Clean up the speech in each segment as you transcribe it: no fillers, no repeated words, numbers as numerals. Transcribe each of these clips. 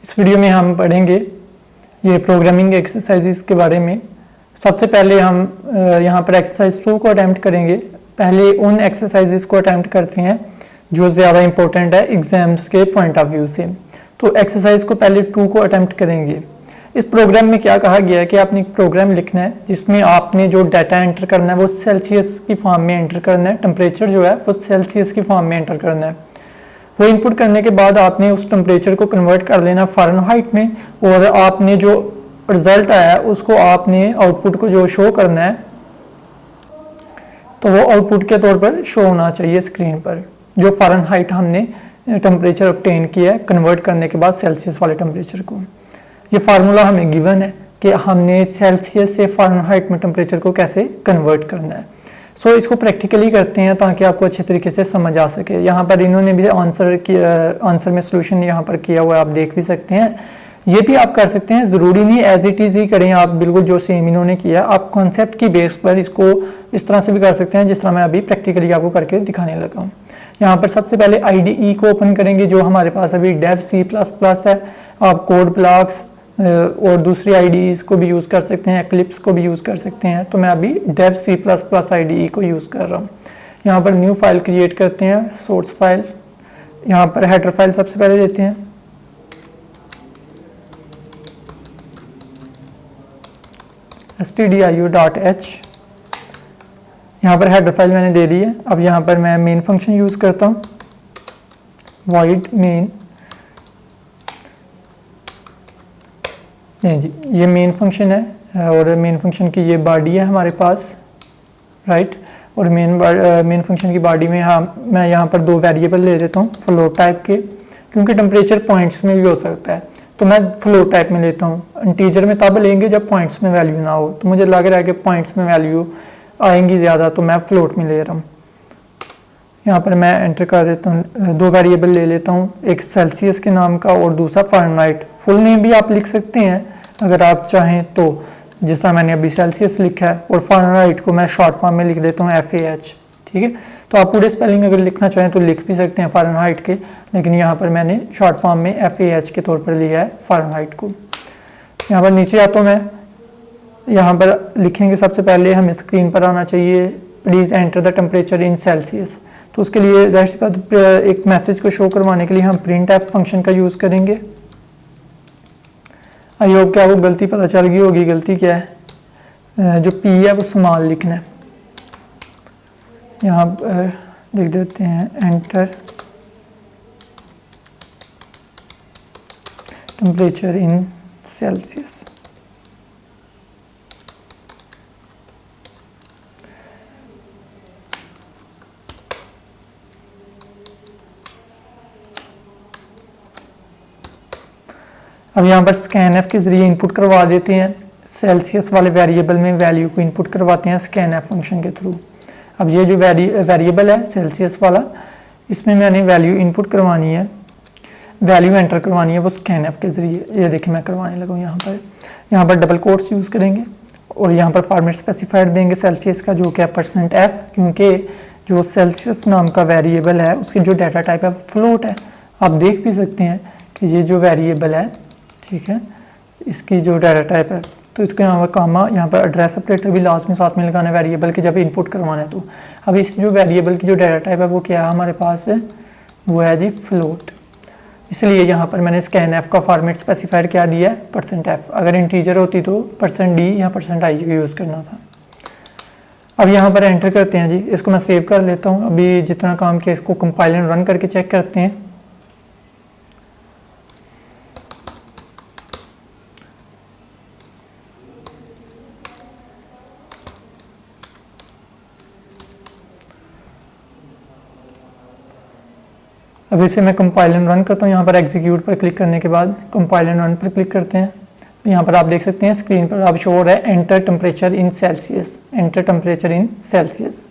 इस वीडियो में हम पढ़ेंगे ये प्रोग्रामिंग एक्सरसाइजेस के बारे में। सबसे पहले हम यहाँ पर एक्सरसाइज 2 को अटैम्प्ट करेंगे। पहले उन एक्सरसाइजेस को अटैम्प्ट करते हैं जो ज़्यादा इंपॉर्टेंट है एग्जाम्स के पॉइंट ऑफ व्यू से। तो एक्सरसाइज को पहले 2 को अटैम्प्ट करेंगे। इस प्रोग्राम में क्या कहा गया है कि आपने एक प्रोग्राम लिखना है जिसमें आपने जो डाटा एंटर करना है वो सेल्सियस की फॉर्म में एंटर करना है। टेम्परेचर जो है वो सेल्सियस की फॉर्म में एंटर करना है। वो इनपुट करने के बाद आपने उस टेम्परेचर को कन्वर्ट कर लेना फ़ारेनहाइट में, और आपने जो रिजल्ट आया है उसको आपने आउटपुट को जो शो करना है तो वो आउटपुट के तौर पर शो होना चाहिए स्क्रीन पर, जो फ़ारेनहाइट हमने टेम्परेचर ऑब्टेन किया है कन्वर्ट करने के बाद सेल्सियस वाले टेम्परेचर को। ये फार्मूला हमें गिवन है कि हमने सेल्सियस से फ़ारेनहाइट में टेम्परेचर को कैसे कन्वर्ट करना है। सो इसको प्रैक्टिकली करते हैं ताकि आपको अच्छे तरीके से समझ आ सके। यहाँ पर इन्होंने भी आंसर में सोल्यूशन यहाँ पर किया हुआ है, आप देख भी सकते हैं। ये भी आप कर सकते हैं, ज़रूरी नहीं एज इट इज़ ही करें आप, बिल्कुल जो सेम इन्होंने किया। आप कॉन्सेप्ट की बेस पर इसको इस तरह से भी कर सकते हैं जिस तरह मैं अभी प्रैक्टिकली आपको करके दिखाने लगा हूँ। यहाँ पर सबसे पहले IDE को ओपन करेंगे जो हमारे पास अभी डेव C++ है। आप कोड ब्लॉक्स और दूसरी IDEs को भी यूज़ कर सकते हैं, एक्लिप्स को भी यूज़ कर सकते हैं। तो मैं अभी डेव C++ IDE को यूज़ कर रहा हूँ। यहाँ पर न्यू फाइल क्रिएट करते हैं, सोर्स फाइल। यहाँ पर हेडर फाइल सबसे पहले देते हैं, stdio.h। यहाँ पर हेडर फाइल मैंने दे दी है। अब यहाँ पर मैं मेन फंक्शन यूज़ करता हूँ, void main। नहीं जी, ये मेन फंक्शन है और मेन फंक्शन की ये बॉडी है हमारे पास, राइट। और मेन फंक्शन की बॉडी में मैं यहाँ पर 2 वेरिएबल ले लेता हूँ फ्लोट टाइप के, क्योंकि टेम्परेचर पॉइंट्स में भी हो सकता है। तो मैं फ्लोट टाइप में लेता हूँ। इंटीजर में तब लेंगे जब पॉइंट्स में वैल्यू ना हो, तो मुझे लग रहा है कि पॉइंट्स में वैल्यू आएंगी ज़्यादा, तो मैं फ्लोट में ले रहा हूँ। यहाँ पर मैं एंटर कर देता हूँ, 2 वेरिएबल ले लेता हूँ, एक सेल्सियस के नाम का और दूसरा फ़ारेनहाइट। फुल नेम भी आप लिख सकते हैं अगर आप चाहें तो, जिस तरह मैंने अभी सेल्सियस लिखा है, और फ़ारेनहाइट को मैं शॉर्ट फॉर्म में लिख देता हूँ FAH, ठीक है। तो आप पूरे स्पेलिंग अगर लिखना चाहें तो लिख भी सकते हैं फ़ारेनहाइट के, लेकिन यहाँ पर मैंने शॉर्ट फॉर्म में FAH के तौर पर लिया है फ़ारेनहाइट को। यहाँ पर नीचे आता हूँ मैं, यहाँ पर लिखेंगे सबसे पहले हमें स्क्रीन पर आना चाहिए please enter the temperature in Celsius. तो उसके लिए जाहिर सी बात एक मैसेज को शो करवाने के लिए हम printf फंक्शन का यूज़ करेंगे। आई होप कि आपको गलती पता चल गई होगी। गलती क्या है, जो P है वो स्मॉल लिखना है। यहाँ लिख देते हैं एंटर टेम्परेचर इन सेल्सियस। अब यहाँ पर scanf के ज़रिए इनपुट करवा देते हैं, सेल्सियस वाले वेरिएबल में वैल्यू को इनपुट करवाते हैं scanf फंक्शन के थ्रू। अब ये जो वेरिएबल है सेल्सियस वाला, इसमें मैंने वैल्यू इनपुट करवानी है, वैल्यू एंटर करवानी है वो scanf के ज़रिए। ये देखिए मैं करवाने लगा हूँ। यहाँ पर डबल कोट्स यूज़ करेंगे और यहाँ पर फॉर्मेट स्पेसिफाइड देंगे सेल्सियस का, जो कि है %f, क्योंकि जो सेल्सियस नाम का वेरिएबल है उसकी जो डाटा टाइप है फ्लोट है। आप देख भी सकते हैं कि ये जो वेरिएबल है, ठीक है, इसकी जो डाटा टाइप है, तो इसके यहाँ पर कामा, यहाँ पर एड्रेस ऑपरेटर भी लास्ट में साथ में लगाना है वेरिएबल के जब इनपुट करवाना है। तो अब इस जो वेरिएबल की जो डाटा टाइप है वो क्या है हमारे पास है, वो है जी फ्लोट। इसलिए यहाँ पर मैंने scanf का फॉर्मेट स्पेसिफाइड क्या दिया है %f। अगर इंटीजर होती तो %d या %i का यूज़ करना था। अब यहाँ पर एंटर करते हैं जी, इसको मैं सेव कर लेता हूँ। अभी जितना काम किया इसको कंपाइल एंड रन करके चेक करते हैं। अब इसे मैं कंपाइल एंड रन करता हूँ। यहाँ पर एग्जीक्यूट पर क्लिक करने के बाद कंपाइल एंड रन पर क्लिक करते हैं। तो यहाँ पर आप देख सकते हैं स्क्रीन पर अब शो हो रहा है enter temperature in Celsius, enter temperature in Celsius.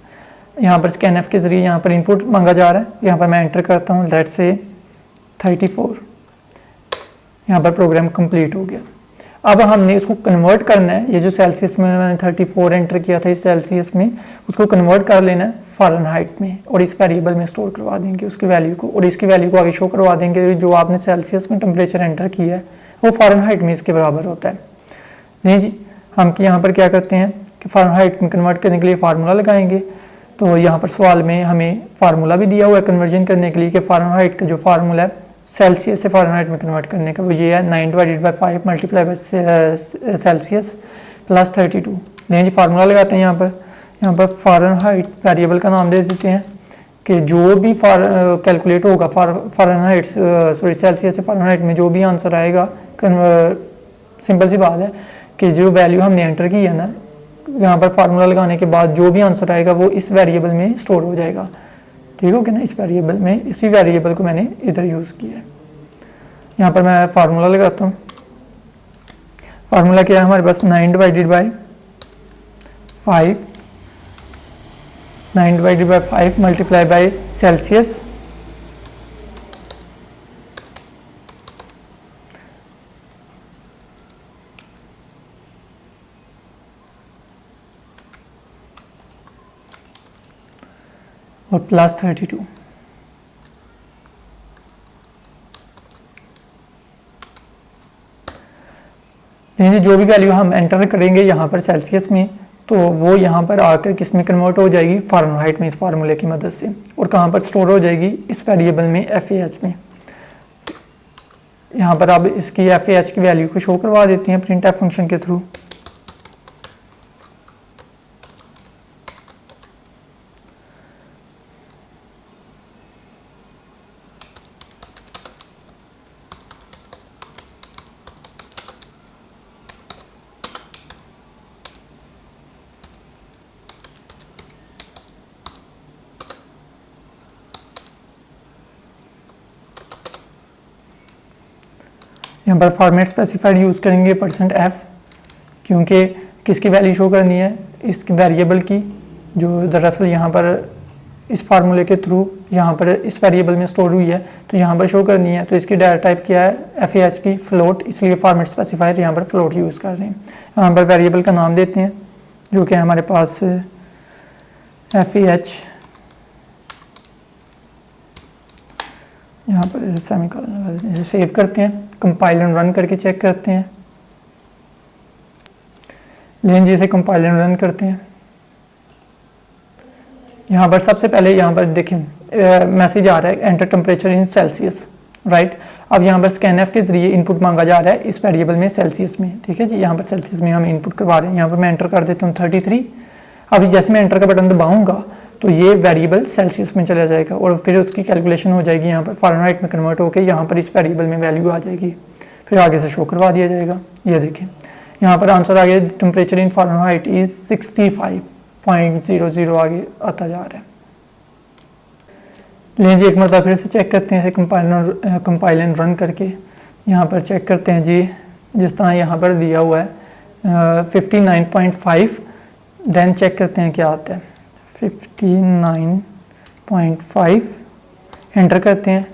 यहाँ पर scanf के ज़रिए यहाँ पर इनपुट मांगा जा रहा है। यहाँ पर मैं एंटर करता हूँ, लेट्स से 34। यहाँ पर प्रोग्राम कंप्लीट हो गया। अब हमने इसको कन्वर्ट करना है, ये जो सेल्सियस में मैंने 34 एंटर किया था इस सेल्सियस में, उसको कन्वर्ट कर लेना है फ़ारेनहाइट में और इस वेरिएबल में स्टोर करवा देंगे उसकी वैल्यू को, और इसकी वैल्यू को आगे शो करवा देंगे जो आपने सेल्सियस में टेम्परेचर एंटर किया है वो फ़ारेनहाइट में इसके बराबर होता है। नहीं जी, हम यहाँ पर क्या करते हैं कि फ़ारेनहाइट में कन्वर्ट करने के लिए फार्मूला लगाएंगे। तो यहाँ पर सवाल में हमें फार्मूला भी दिया हुआ है कन्वर्जन करने के लिए कि फ़ारेनहाइट का जो फार्मूला है सेल्सियस से फ़ारेनहाइट में कन्वर्ट करने का, वो ये है 9/5 मल्टीप्लाई बाई सेल्सियस प्लस 32। लेकिन जी फार्मूला लगाते हैं यहाँ पर फ़ारेनहाइट वेरिएबल का नाम दे देते हैं कि जो भी कैलकुलेट होगा फ़ारेनहाइट सेल्सियस से फ़ारेनहाइट में जो भी आंसर आएगा, सिंपल सी बात है कि जो वैल्यू हमने एंटर की है ना, यहाँ पर फार्मूला लगाने के बाद जो भी आंसर आएगा वो इस वेरिएबल में स्टोर हो जाएगा। ठीक हो गया ना, इस वेरिएबल में, इसी वेरिएबल को मैंने इधर यूज़ किया है। यहाँ पर मैं फार्मूला लगाता हूँ। फार्मूला क्या है हमारे पास, 9/5 मल्टीप्लाई बाई सेल्सियस और प्लस 32। लेकिन जो भी वैल्यू हम एंटर करेंगे यहाँ पर सेल्सियस में, तो वो यहाँ पर आकर किस में कन्वर्ट हो जाएगी, फ़ारेनहाइट में, इस फार्मूले की मदद से, और कहाँ पर स्टोर हो जाएगी, इस वेरिएबल में FAH में। यहाँ पर अब इसकी FAH की वैल्यू को शो करवा देते हैं प्रिंटफ फंक्शन के थ्रू। यहाँ पर फॉर्मेट स्पेसिफाइड यूज़ करेंगे %f, क्योंकि किसकी वैल्यू शो करनी है, इस वेरिएबल की, जो दरअसल यहाँ पर इस फार्मूले के थ्रू यहाँ पर इस वेरिएबल में स्टोर हुई है, तो यहाँ पर शो करनी है। तो इसकी डाटा टाइप क्या है, FAH की फ्लोट, इसलिए फॉर्मेट स्पेसिफायर यहाँ पर फ्लोट यूज़ कर रहे हैं। यहाँ पर वेरिएबल का नाम देते हैं जो कि हमारे पास FAH, यहाँ पर इसे सेमीकोलन, इसे सेव करते हैं, कंपाइल एंड रन करके चेक करते हैं। लेकिन जैसे कंपाइल एंड रन करते हैं, यहाँ पर सबसे पहले यहाँ पर देखें मैसेज आ रहा है enter temperature in Celsius, right. अब यहाँ पर स्कैनएफ के जरिए इनपुट मांगा जा रहा है इस वेरिएबल में सेल्सियस में, ठीक है जी। यहाँ पर सेल्सियस में हम इनपुट करवा रहे हैं, यहाँ पर मैं एंटर कर देता हूँ 33। अभी जैसे मैं एंटर का बटन दबाऊंगा तो ये वेरिएबल सेल्सियस में चला जाएगा और फिर उसकी कैलकुलेशन हो जाएगी, यहाँ पर फ़ारेनहाइट में कन्वर्ट होकर यहाँ पर इस वेरिएबल में वैल्यू आ जाएगी, फिर आगे से शो करवा दिया जाएगा। ये देखें यहाँ पर आंसर आ गया, टेम्परेचर इन फ़ारेनहाइट इज़ 65.00 आगे आता जा रहा है। लेकिन जी एक मरतबा फिर से चेक करते हैं इसे कंपाइल एंड रन करके। यहाँ पर चेक करते हैं जी, जिस तरह यहाँ पर दिया हुआ है 59.5, देन चेक करते हैं क्या आता है 59.5, एंटर करते हैं,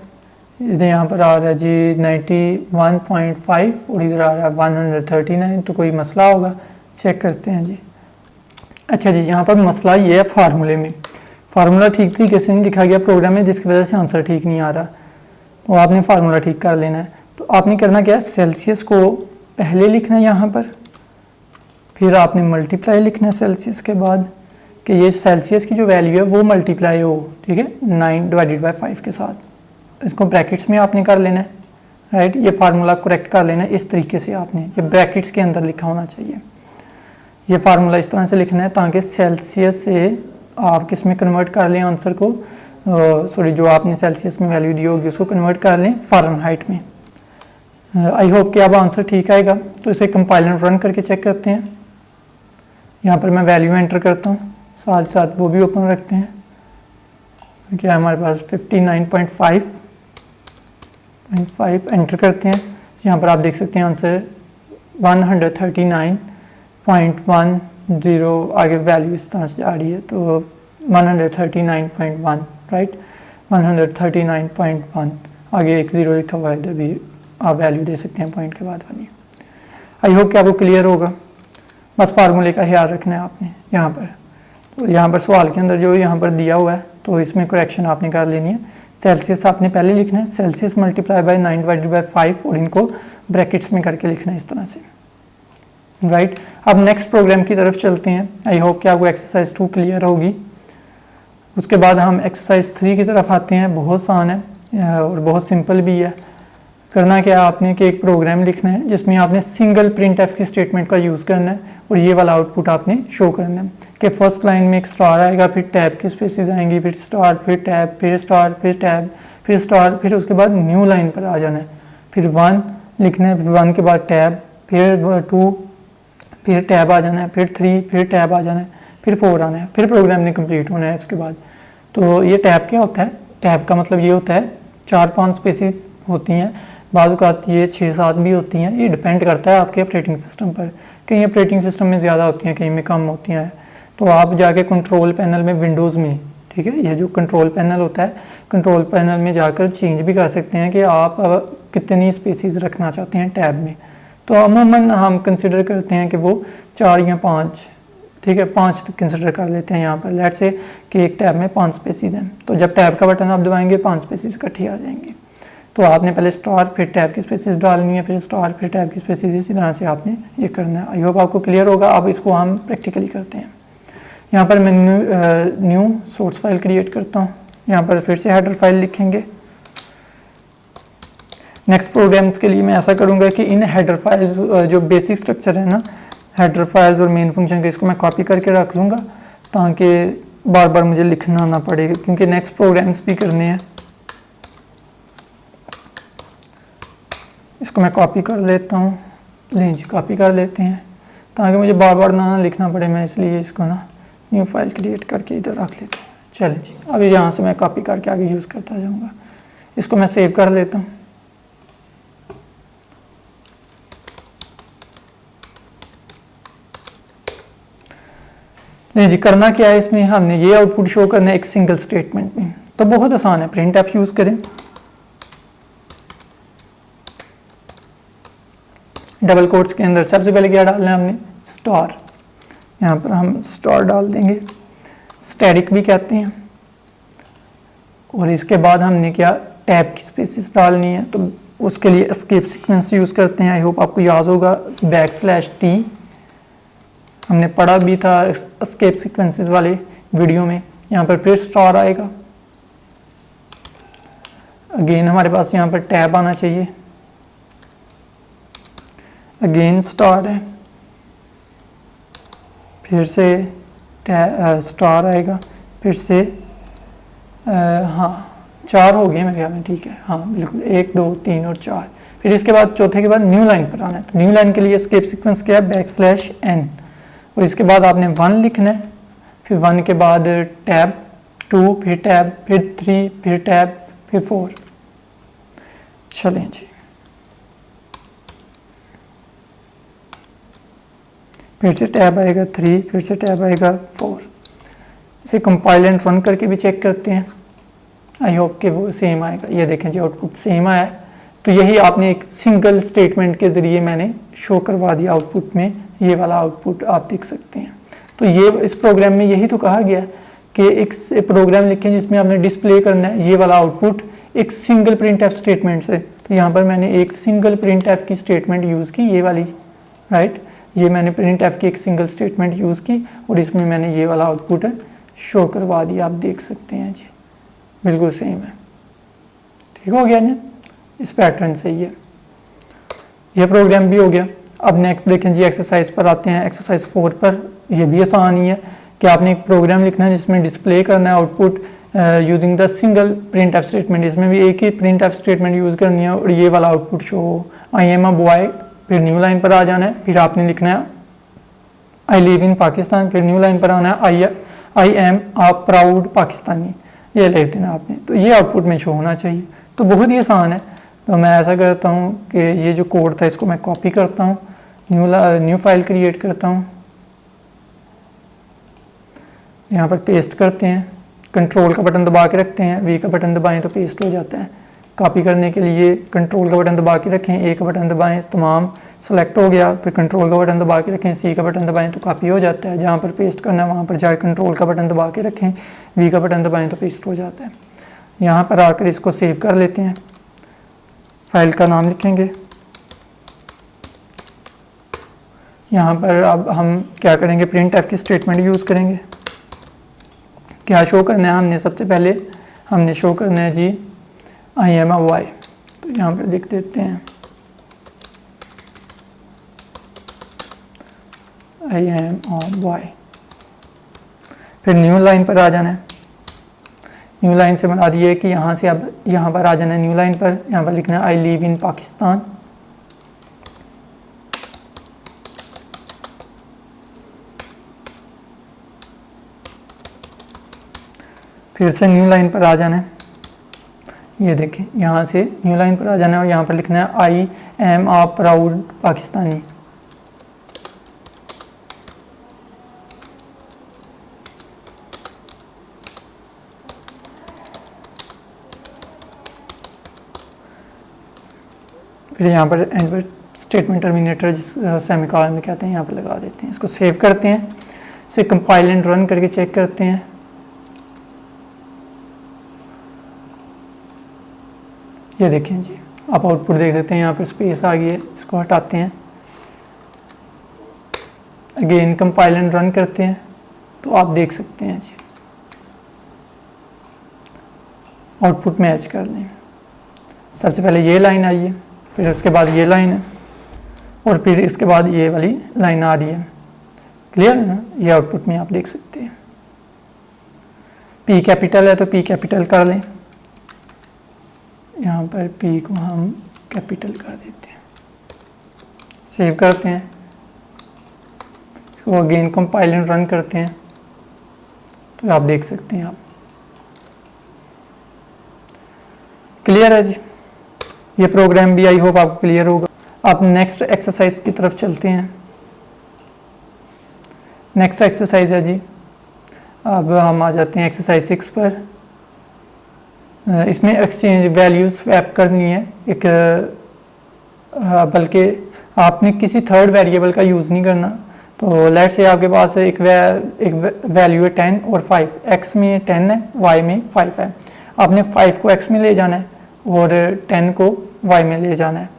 इधर यहाँ पर आ रहा है जी 91.5 और इधर आ रहा है 139, तो कोई मसला होगा, चेक करते हैं जी। अच्छा जी, यहाँ पर मसला ये है फार्मूले में, फार्मूला ठीक तरीके से नहीं लिखा गया प्रोग्राम में, जिसकी वजह से आंसर ठीक नहीं आ रहा, तो आपने फार्मूला ठीक कर लेना है। तो आपने करना क्या है, सेल्सियस को पहले लिखना है यहाँ पर, फिर आपने मल्टीप्लाई लिखना है सेल्सियस के बाद, कि ये सेल्सियस की जो वैल्यू है वो मल्टीप्लाई हो, ठीक है, 9/5 के साथ। इसको ब्रैकेट्स में आपने कर लेना है, राइट। ये फार्मूला करेक्ट कर लेना है इस तरीके से, आपने ये ब्रैकेट्स के अंदर लिखा होना चाहिए। ये फार्मूला इस तरह से लिखना है ताकि सेल्सियस से आप किस में कन्वर्ट कर लें आंसर को, सॉरी जो आपने सेल्सियस में वैल्यू दी होगी उसको कन्वर्ट कर लें फ़ारेनहाइट में। आई होप कि अब आंसर ठीक आएगा। तो इसे कंपाइल एंड रन करके चेक करते हैं। यहाँ पर मैं वैल्यू एंटर करता हूँ, साथ साथ वो भी ओपन रखते हैं, क्या हमारे पास 59.5 एंटर करते हैं। यहाँ पर आप देख सकते हैं आंसर 139.10, आगे वैल्यू इस तरह से आ रही है, तो 139.1, राइट, 139.1, आगे एक ज़ीरो लिखा हुआ है, इधर भी आप वैल्यू दे सकते हैं पॉइंट के बाद वाली। आई होप कि आपको क्लियर होगा। बस फार्मूले का ख्याल रखना है आपने यहाँ पर। तो यहाँ पर सवाल के अंदर जो यहाँ पर दिया हुआ है तो इसमें करेक्शन आपने कर लेनी है। सेल्सियस आपने पहले लिखना है, सेल्सियस मल्टीप्लाई बाय 9/5 और इनको ब्रैकेट्स में करके लिखना है इस तरह से, राइट। अब नेक्स्ट प्रोग्राम की तरफ चलते हैं। आई होप कि आपको एक्सरसाइज 2 क्लियर होगी। उसके बाद हम एक्सरसाइज 3 की तरफ आते हैं। बहुत आसान है और बहुत सिंपल भी है। करना क्या है आपने कि एक प्रोग्राम लिखना है जिसमें आपने सिंगल प्रिंट एफ की स्टेटमेंट का यूज़ करना है और ये वाला आउटपुट आपने शो करना है कि फर्स्ट लाइन में एक स्टार आएगा, फिर टैब की स्पेसिस आएंगी, फिर स्टार, फिर टैब, फिर स्टार, फिर टैब, फिर स्टार, फिर उसके बाद न्यू लाइन पर आ जाना है, फिर 1 लिखना है, फिर 1 के बाद टैब, फिर 2, फिर टैब आ जाना है, फिर 3, फिर टैब आ जाना है, फिर 4 आना है, फिर प्रोग्राम ने कंप्लीट होना है उसके बाद। तो ये टैब क्या होता है? टैब का मतलब ये होता है 4-5 स्पेसिस होती हैं, बाद औक़ात ये 6-7 भी होती हैं। ये डिपेंड करता है आपके ऑपरेटिंग सिस्टम पर। कहीं ऑपरेटिंग सिस्टम में ज़्यादा होती हैं, कहीं में कम होती हैं। तो आप जाके कंट्रोल पैनल में विंडोज़ में, ठीक है, ये जो कंट्रोल पैनल होता है, कंट्रोल पैनल में जाकर चेंज भी कर सकते हैं कि आप कितनी स्पेसिस रखना चाहते हैं टैब में। तो अमूमन हम कंसिडर करते हैं कि वो 4 या 5, ठीक है, 5 कंसिडर कर लेते हैं यहाँ पर। लेट्स से कि एक टैब में 5 स्पेसिस हैं, तो जब टैब का बटन आप दबाएंगे 5 स्पेसिस इकट्ठी आ जाएंगी। तो आपने पहले स्टार, फिर टैब की स्पेसिस डालनी है, फिर स्टार, फिर टैब की स्पेसिस, इसी तरह से आपने ये करना है। आई होप आपको क्लियर होगा। अब इसको हम प्रैक्टिकली करते हैं। यहाँ पर मैं न्यू सोर्स फाइल क्रिएट करता हूँ। यहाँ पर फिर से हेडर फाइल लिखेंगे। नेक्स्ट प्रोग्राम्स के लिए मैं ऐसा करूँगा कि इन हेडर फाइल्स जो बेसिक स्ट्रक्चर है ना, हेडर फाइल्स और मेन फंक्शन के, इसको मैं कॉपी करके रख लूँगा ताकि बार बार मुझे लिखना ना पड़े, क्योंकि नेक्स्ट प्रोग्राम्स भी करने हैं। इसको मैं कॉपी कर लेता हूँ। लें जी, कॉपी कर लेते हैं ताकि मुझे बार बार ना लिखना पड़े। मैं इसलिए इसको ना न्यू फाइल क्रिएट करके इधर रख लेता हूँ। चलिए जी, अभी यहाँ से मैं कॉपी करके आगे यूज़ करता जाऊँगा। इसको मैं सेव कर लेता हूँ। नहीं जी, करना क्या है इसमें, हमने ये आउटपुट शो करना है एक सिंगल स्टेटमेंट में। तो बहुत आसान है, प्रिंट एफ यूज़ करें। डबल कोट्स के अंदर सबसे पहले क्या डालना है हमने? स्टार। यहाँ पर हम स्टार डाल देंगे, स्टैटिक भी कहते हैं। और इसके बाद हमने क्या, टैब की स्पेसिस डालनी है। तो उसके लिए एस्केप सीक्वेंस यूज़ करते हैं। आई होप आपको याद होगा, \t हमने पढ़ा भी था एस्केप सीक्वेंसेस वाले वीडियो में। यहाँ पर फिर स्टार आएगा, अगेन हमारे पास यहाँ पर टैब आना चाहिए, अगेन स्टार है, फिर से स्टार आएगा, फिर से हाँ 4 हो गए मेरे ख्याल में, ठीक है, हाँ बिल्कुल, 1 2 3 और 4। फिर इसके बाद चौथे के बाद न्यू लाइन पर आना है। तो न्यू लाइन के लिए एस्केप सीक्वेंस क्या है? \n। और इसके बाद आपने 1 लिखना है, फिर 1 के बाद टैब 2, फिर टैब, फिर 3, फिर टैब, फिर 4। चलें जी, फिर से टैब आएगा 3, फिर से टैब आएगा 4। इसे कंपाइल एंड रन करके भी चेक करते हैं। आई होप कि वो सेम आएगा। ये देखें जी, आउटपुट सेम आया है। तो यही आपने एक सिंगल स्टेटमेंट के ज़रिए मैंने शो करवा दिया आउटपुट में। ये वाला आउटपुट आप देख सकते हैं। तो ये इस प्रोग्राम में यही तो कहा गया कि एक प्रोग्राम लिखें जिसमें आपने डिस्प्ले करना है ये वाला आउटपुट एक सिंगल प्रिंट एफ स्टेटमेंट से। तो यहाँ पर मैंने एक सिंगल प्रिंट एफ की स्टेटमेंट यूज़ की, ये वाली, राइट। ये मैंने प्रिंट एफ की एक सिंगल स्टेटमेंट यूज़ की और इसमें मैंने ये वाला आउटपुट शो करवा दिया। आप देख सकते हैं जी, बिल्कुल सेम है। ठीक हो गया ना, इस पैटर्न से ये प्रोग्राम भी हो गया। अब नेक्स्ट देखें जी, एक्सरसाइज पर आते हैं। एक्सरसाइज 4 पर ये भी आसान ही है कि आपने एक प्रोग्राम लिखना है जिसमें डिस्प्ले करना है output using the single print F statement. इसमें भी एक ही प्रिंट एफ स्टेटमेंट यूज़ करनी है और ये वाला आउटपुट शो हो, आई एम अ बॉय, फिर न्यू लाइन पर आ जाना है। फिर आपने लिखना है आई लिव इन पाकिस्तान, फिर न्यू लाइन पर आना है I am a proud Pakistani, ये लिख देना आपने। तो ये आउटपुट में शो होना चाहिए। तो बहुत ही आसान है। तो मैं ऐसा करता हूँ कि ये जो कोड था इसको मैं कॉपी करता हूँ, न्यू फाइल क्रिएट करता हूँ, यहाँ पर पेस्ट करते हैं, कंट्रोल का बटन दबा के रखते हैं, वी का बटन दबाएं तो पेस्ट हो जाता है। कॉपी करने के लिए कंट्रोल का बटन दबा के रखें, ए का बटन दबाएं, तमाम सेलेक्ट हो गया, फिर कंट्रोल का बटन दबा के रखें, सी का बटन दबाएं तो कॉपी हो जाता है। जहाँ पर पेस्ट करना है वहाँ पर जाकर कंट्रोल का बटन दबा के रखें, वी का बटन दबाएं तो पेस्ट हो जाता है। यहाँ पर आकर इसको सेव कर लेते हैं, फाइल का नाम लिखेंगे। यहाँ पर अब हम क्या करेंगे, प्रिंट एफ की स्टेटमेंट यूज़ करेंगे। क्या शो करना है हमने, सबसे पहले हमने शो करना है जी आई एम अ वाई, तो यहाँ पर लिख देते हैं आई एम अ वाई। फिर न्यू लाइन पर आ जाना है। न्यू लाइन से बना दिए कि यहाँ से अब यहाँ पर आ जाना है न्यू लाइन पर, यहाँ पर लिखना है आई लिव इन पाकिस्तान। फिर से न्यू लाइन पर आ जाना है, ये देखें यहाँ से न्यू लाइन पर आ जाना है और यहाँ पर लिखना है I am a proud Pakistani. फिर यहाँ पर एंड पर स्टेटमेंट टर्मिनेटर जिस सेमीकोलन में कहते हैं यहाँ पर लगा देते हैं। इसको सेव करते हैं, इसे कंपाइल एंड रन करके चेक करते हैं। ये देखें जी, आप आउटपुट देख सकते हैं, यहाँ पर स्पेस आ गई है, इसको हटाते हैं। अगेन कंपाइल एंड रन करते हैं तो आप देख सकते हैं जी आउटपुट मैच कर दें। सबसे पहले ये लाइन आई है, फिर उसके बाद ये लाइन है और फिर इसके बाद ये वाली लाइन आ रही है। क्लियर है ना, ये आउटपुट में आप देख सकते हैं। पी कैपिटल है तो पी कैपिटल कर लें, यहाँ पर पी को हम कैपिटल कर देते हैं, सेव करते हैं, इसको अगेन कंपाइल एंड रन करते हैं तो आप देख सकते हैं। आप क्लियर है जी, ये प्रोग्राम भी आई होप आपको क्लियर होगा। आप नेक्स्ट एक्सरसाइज की तरफ चलते हैं। नेक्स्ट एक्सरसाइज है जी, अब हम आ जाते हैं एक्सरसाइज 6 पर। इसमें एक्सचेंज वैल्यूज स्वैप करनी है एक, बल्कि आपने किसी थर्ड वेरिएबल का यूज़ नहीं करना। तो लेट्स से आपके पास एक वैल्यू है 10 और 5, एक्स में 10 है, वाई में 5 है। आपने 5 को एक्स में ले जाना है और 10 को वाई में ले जाना है।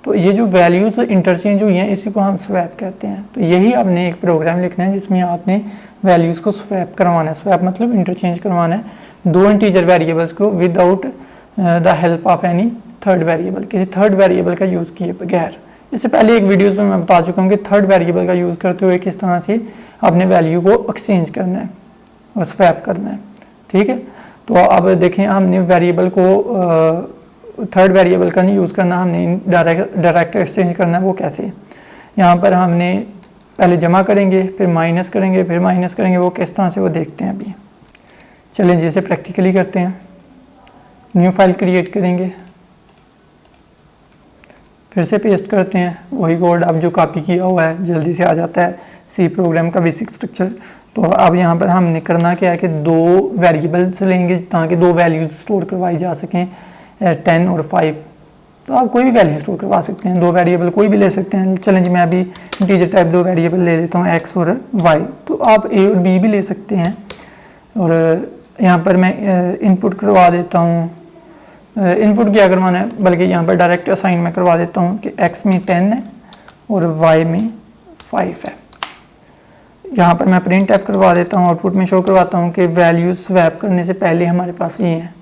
तो ये जो वैल्यूज़ इंटरचेंज हुई हैं इसी को हम स्वैप कहते हैं। तो यही आपने एक प्रोग्राम लिखना है जिसमें आपने वैल्यूज़ को स्वैप करवाना है। स्वैप मतलब इंटरचेंज करवाना है दो इंटीजर वेरिएबल्स को without the help of any third variable, किसी थर्ड वेरिएबल का यूज़ किए बगैर। इससे पहले एक वीडियोस में मैं बता चुका हूँ कि थर्ड वेरिएबल का यूज़ करते हुए किस तरह से अपने वैल्यू को एक्सचेंज करना है और स्वैप करना है। ठीक है, तो अब देखें हमने वेरिएबल को थर्ड वेरिएबल का नहीं यूज़ करना, हमने डायरेक्ट एक्सचेंज करना है। वो कैसे, यहाँ पर हमने पहले जमा करेंगे, फिर माइनस करेंगे, फिर माइनस करेंगे। वो किस तरह से वो देखते हैं अभी। चलें जैसे प्रैक्टिकली करते हैं। न्यू फाइल क्रिएट करेंगे, फिर से पेस्ट करते हैं वही कोड। अब जो कॉपी किया हुआ है जल्दी से आ जाता है, सी प्रोग्राम का बेसिक स्ट्रक्चर। तो अब यहाँ पर हमने करना क्या है कि दो वेरिएबल्स लेंगे ताकि दो वैल्यूज स्टोर करवाई जा सकें, 10 और 5। तो आप कोई भी वैल्यू स्टोर करवा सकते हैं, दो वेरिएबल कोई भी ले सकते हैं। चलें जी मैं अभी इंटीजर टाइप दो वेरिएबल ले लेता हूँ, एक्स और वाई। तो आप ए और बी भी ले सकते हैं। और यहाँ पर मैं इनपुट करवा देता हूँ, इनपुट क्या करवाना है बल्कि यहाँ पर डायरेक्ट असाइन में करवा देता हूँ कि x में 10 है और y में 5 है। यहाँ पर मैं प्रिंट एफ करवा देता हूँ, आउटपुट में शो करवाता हूँ कि वैल्यूज स्वैप करने से पहले हमारे पास ये हैं,